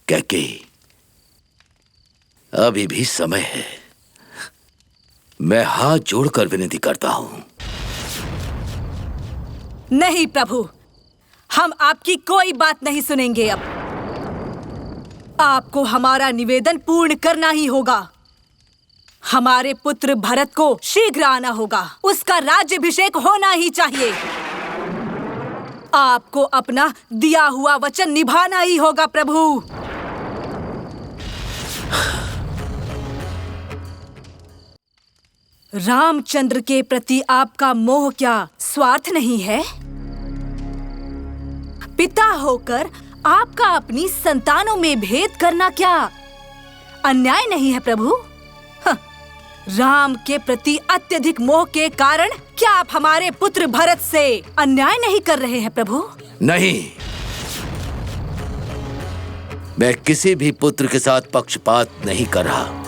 कैकेयी, अभी भी समय है। मैं हाथ जोड़कर विनती करता हूं। नहीं प्रभु, हम आपकी कोई बात नहीं सुनेंगे। अब आपको हमारा निवेदन पूर्ण करना ही होगा। हमारे पुत्र भरत को शीघ्र आना होगा। उसका राज्याभिषेक होना ही चाहिए। आपको अपना दिया हुआ वचन निभाना ही होगा प्रभु। रामचंद्र के प्रति आपका मोह क्या स्वार्थ नहीं है? पिता होकर आपका अपनी संतानों में भेद करना क्या अन्याय नहीं है प्रभु? राम के प्रति अत्यधिक मोह के कारण क्या आप हमारे पुत्र भरत से अन्याय नहीं कर रहे हैं प्रभु? नहीं, मैं किसी भी पुत्र के साथ पक्षपात नहीं कर रहा।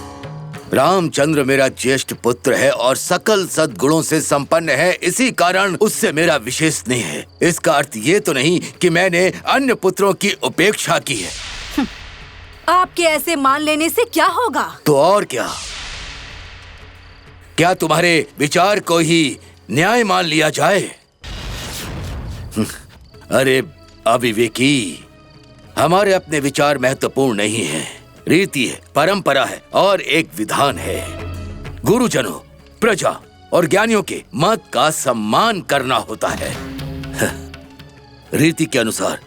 रामचंद्र मेरा ज्येष्ठ पुत्र है और सकल सद्गुणों से संपन्न है। इसी कारण उससे मेरा विशेष स्नेह है। इसका अर्थ ये तो नहीं कि मैंने अन्य पुत्रों की उपेक्षा की है। आपके ऐसे मान लेने से क्या होगा? तो और क्या तुम्हारे विचार को ही न्याय मान लिया जाए? अरे अविवेकी, हमारे अपने विचार महत्वपूर्ण नहीं है। रीति है, परंपरा है और एक विधान है। गुरुजनों, प्रजा और ज्ञानियों के मत का सम्मान करना होता है। रीति के अनुसार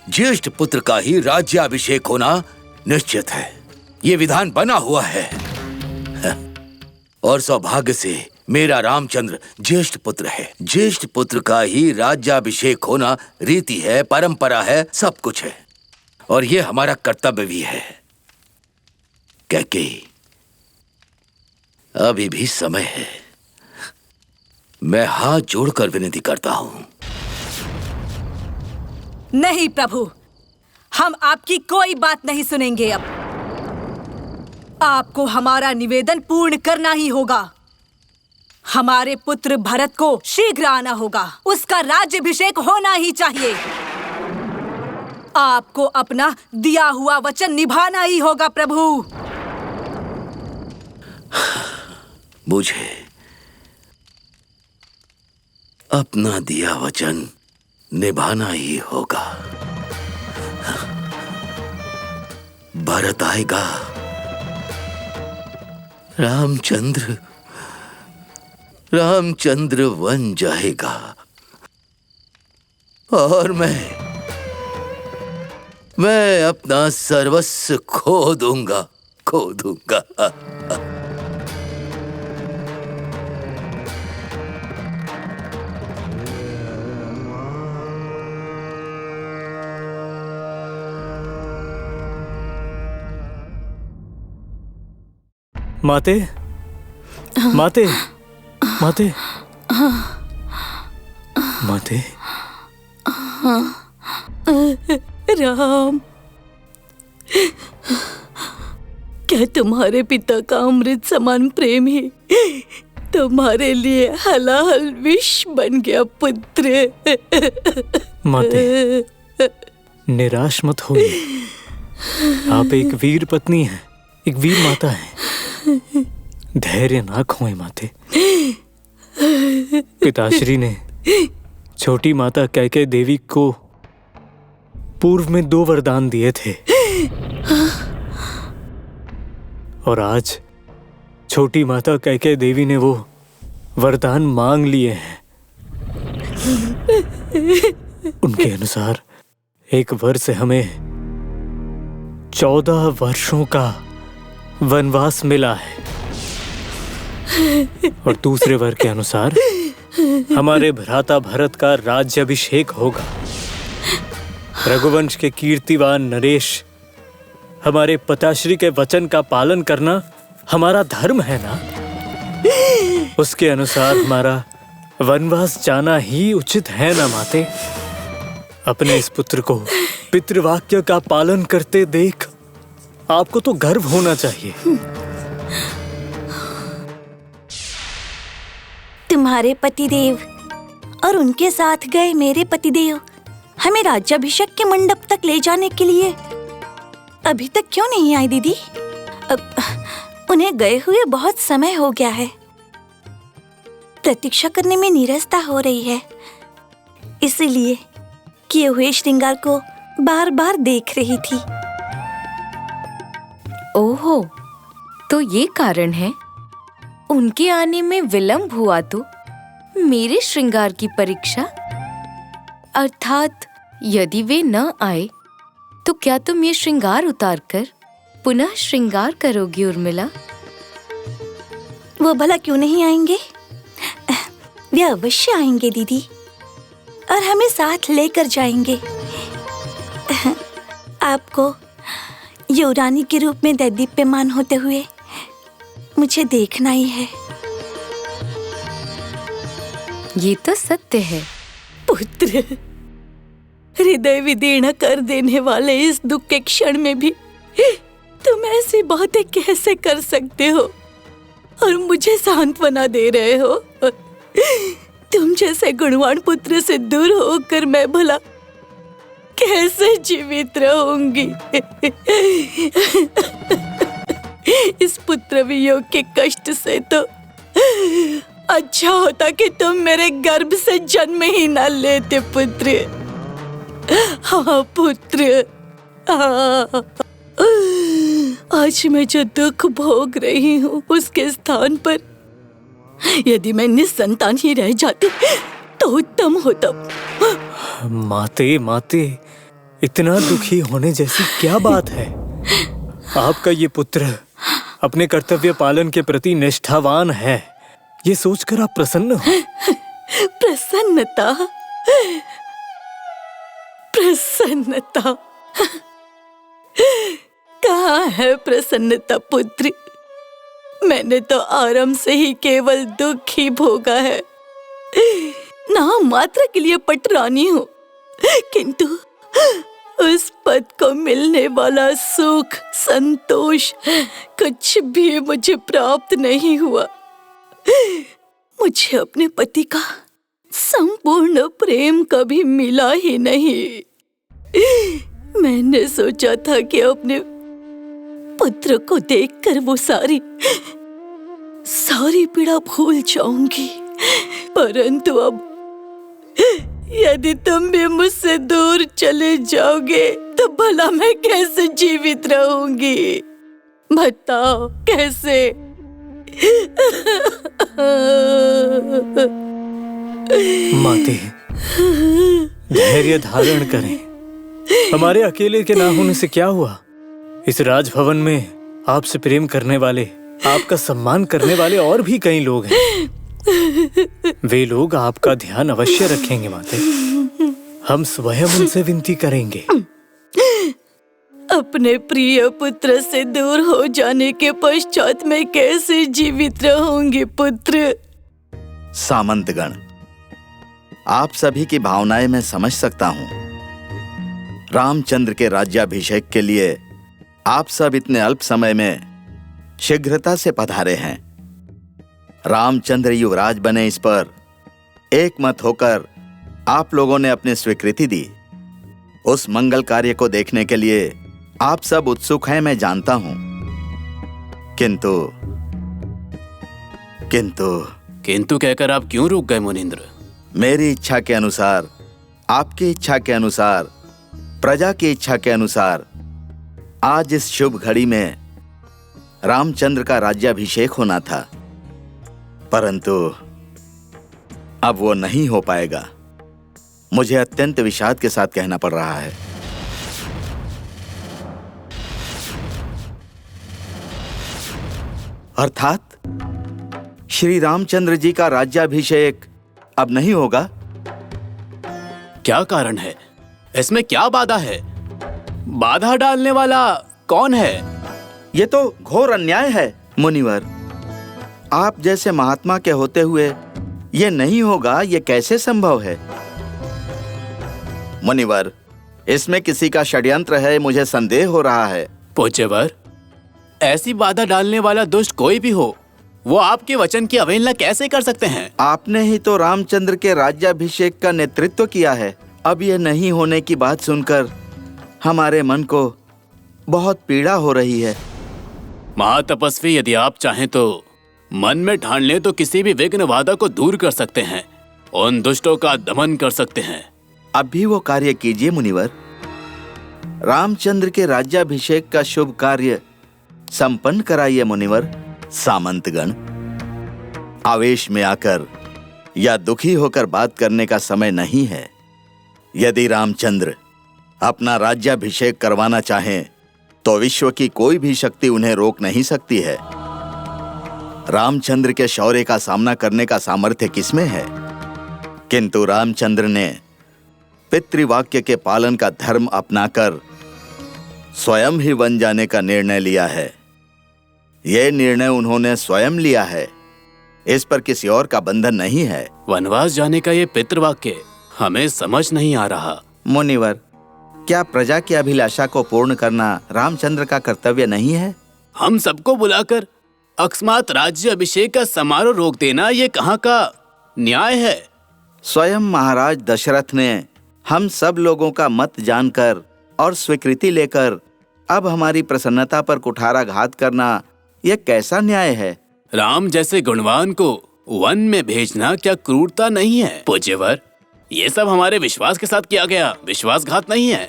ज्येष्ठ पुत्र का ही राज्याभिषेक होना निश्चित है। ये विधान बना हुआ है। और सौभाग्य से मेरा रामचंद्र ज्येष्ठ पुत्र है। ज्येष्ठ पुत्र का ही राज्याभिषेक होना रीति है, परंपरा है, सब कुछ है। और ये हमारा कर्तव्य भी है। कैकेयी, अभी भी समय है। मैं हाथ जोड़कर विनती करता हूं। नहीं प्रभु, हम आपकी कोई बात नहीं सुनेंगे। अब आपको हमारा निवेदन पूर्ण करना ही होगा। हमारे पुत्र भरत को शीघ्र आना होगा। उसका राज्याभिषेक होना ही चाहिए। आपको अपना दिया हुआ वचन निभाना ही होगा प्रभु। मुझे अपना दिया वचन निभाना ही होगा। भरत आएगा, रामचंद्र वन जाएगा और मैं अपना सर्वस्व खो दूंगा। माते, राम, क्या तुम्हारे पिता का अमृत समान प्रेम ही तुम्हारे लिए हलाहल विष बन गया पुत्र? माते, निराश मत होइए। आप एक वीर पत्नी हैं, एक वीर माता है। धैर्य ना खोएं माते। पिताश्री ने छोटी माता कैकेयी देवी को पूर्व में 2 वरदान दिए थे और आज छोटी माता कैकेयी देवी ने वो वरदान मांग लिए हैं। उनके अनुसार एक वर से हमें 14 वर्षों का वनवास मिला है और दूसरे वर के अनुसार हमारे भ्राता भरत का राज्याभिषेक होगा। रघुवंश के कीर्तिवान नरेश, हमारे पिताश्री के वचन का पालन करना हमारा धर्म है ना? उसके अनुसार हमारा वनवास जाना ही उचित है ना माते? अपने इस पुत्र को पितृवाक्य का पालन करते देख आपको तो गर्व होना चाहिए। तुम्हारे पतिदेव और उनके साथ गए मेरे पतिदेव हमें राज्याभिषेक के मंडप तक ले जाने के लिए अभी तक क्यों नहीं आई दीदी? उन्हें गए हुए बहुत समय हो गया है। प्रतीक्षा करने में नीरसता हो रही है, इसीलिए किए हुए श्रृंगार को बार बार देख रही थी। ओहो, तो ये कारण है। उनके आने में विलंब हुआ तो मेरे श्रृंगार की परीक्षा। अर्थात यदि वे न आए तो क्या तुम ये श्रृंगार उतारकर पुनः श्रृंगार करोगी उर्मिला? वो भला क्यों नहीं आएंगे? वे अवश्य आएंगे दीदी, और हमें साथ लेकर जाएंगे। आपको युवरानी के रूप में दैदीप्यमान होते हुए मुझे देखना ही है। ये तो सत्य है। पुत्र, हृदय विदीर्ण कर देने वाले इस दुख के क्षण में भी तुम ऐसी बातें कैसे कर सकते हो और मुझे सांत्वना दे रहे हो? तुम जैसे गुणवान पुत्र से दूर होकर मैं भला कैसे जीवित रहूंगी? इस पुत्र वियोग के कष्ट से तो अच्छा होता कि तुम मेरे गर्भ से जन्म ही न लेते पुत्र। हाँ पुत्र, हाँ। आज मैं जो दुख भोग रही हूँ उसके स्थान पर यदि मैं निसंतान ही रह जाती तो उत्तम होता। माते माते, इतना दुखी होने जैसी क्या बात है? आपका ये पुत्र अपने कर्तव्य पालन के प्रति निष्ठावान है, ये सोचकर आप प्रसन्न हो। प्रसन्नता, प्रसन्नता कहाँ है प्रसन्नता पुत्र? मैंने तो आरंभ से ही केवल दुख ही भोगा है। नाम मात्र के लिए पटरानी हूँ, किंतु उस पद को मिलने वाला सुख संतोष कुछ भी मुझे प्राप्त नहीं हुआ। मुझे अपने पति का संपूर्ण प्रेम कभी मिला ही नहीं। मैंने सोचा था कि अपने पुत्र को देखकर वो सारी पीड़ा भूल जाऊंगी, परंतु अब यदि तुम भी मुझसे दूर चले जाओगे तो भला मैं कैसे जीवित रहूंगी? बताओ कैसे? माते, धैर्य धारण करें। हमारे अकेले के ना होने से क्या हुआ? इस राजभवन में आपसे प्रेम करने वाले, आपका सम्मान करने वाले और भी कई लोग हैं। वे लोग आपका ध्यान अवश्य रखेंगे माते। हम स्वयं उनसे विनती करेंगे। अपने प्रिय पुत्र से दूर हो जाने के पश्चात मैं कैसे जीवित रहूंगी पुत्र? सामंतगण, आप सभी की भावनाएं मैं समझ सकता हूँ। रामचंद्र के राज्याभिषेक के लिए आप सब इतने अल्प समय में शीघ्रता से पधारे हैं। रामचंद्र युवराज बने, इस पर एक मत होकर आप लोगों ने अपनी स्वीकृति दी। उस मंगल कार्य को देखने के लिए आप सब उत्सुक हैं, मैं जानता हूं। किंतु कहकर आप क्यों रुक गए मुनींद्र? मेरी इच्छा के अनुसार, आपकी इच्छा के अनुसार, प्रजा की इच्छा के अनुसार आज इस शुभ घड़ी में रामचंद्र का राज्याभिषेक होना था, परंतु अब वो नहीं हो पाएगा। मुझे अत्यंत विषाद के साथ कहना पड़ रहा है। अर्थात श्री रामचंद्र जी का राज्याभिषेक अब नहीं होगा। क्या कारण है? इसमें क्या बाधा है? बाधा डालने वाला कौन है? ये तो घोर अन्याय है मुनिवर। आप जैसे महात्मा के होते हुए ये नहीं होगा, ये कैसे संभव है? मुनिवर, इसमें किसी का षड्यंत्र है, मुझे संदेह हो रहा है। पूज्यवर, ऐसी बाधा डालने वाला दुष्ट कोई भी हो, वो आपके वचन की अवहेलना कैसे कर सकते हैं? आपने ही तो रामचंद्र के राज्याभिषेक का नेतृत्व किया है। अब ये नहीं होने की बात सुनकर हमारे मन को बहुत पीड़ा हो रही है। महातपस्वी, यदि आप चाहें तो मन में ठान लें तो किसी भी विघ्न बाधा को दूर कर सकते हैं, उन दुष्टों का दमन कर सकते हैं। अब भी वो कार्य कीजिए मुनिवर। रामचंद्र के राज्याभिषेक का शुभ कार्य संपन्न कराइए मुनिवर। सामंतगण, आवेश में आकर या दुखी होकर बात करने का समय नहीं है। यदि रामचंद्र अपना राज्याभिषेक करवाना चाहें तो विश्व की कोई भी शक्ति उन्हें रोक नहीं सकती है। रामचंद्र के शौर्य का सामना करने का सामर्थ्य किसमें है? किंतु रामचंद्र ने पितृवाक्य के पालन का धर्म अपनाकर स्वयं ही वन जाने का निर्णय लिया है। यह निर्णय उन्होंने स्वयं लिया है, इस पर किसी और का बंधन नहीं है। वनवास जाने का ये पितृवाक्य हमें समझ नहीं आ रहा। मुनिवर, क्या प्रजा की अभिलाषा को पूर्ण करना रामचंद्र का कर्तव्य नहीं है? हम सबको बुलाकर अकस्मात राज्य अभिषेक का समारोह रोक देना ये कहाँ का न्याय है? स्वयं महाराज दशरथ ने हम सब लोगों का मत जानकर और स्वीकृति लेकर अब हमारी प्रसन्नता पर कुठाराघात करना यह कैसा न्याय है? राम जैसे गुणवान को वन में भेजना क्या क्रूरता नहीं है? पूज्यवर, ये सब हमारे विश्वास के साथ किया गया विश्वासघात नहीं है।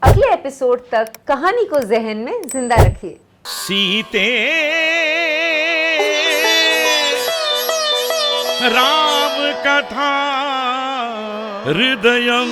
अगले एपिसोड तक कहानी को जहन में जिंदा रखिए। सीते राम कथा हृदयं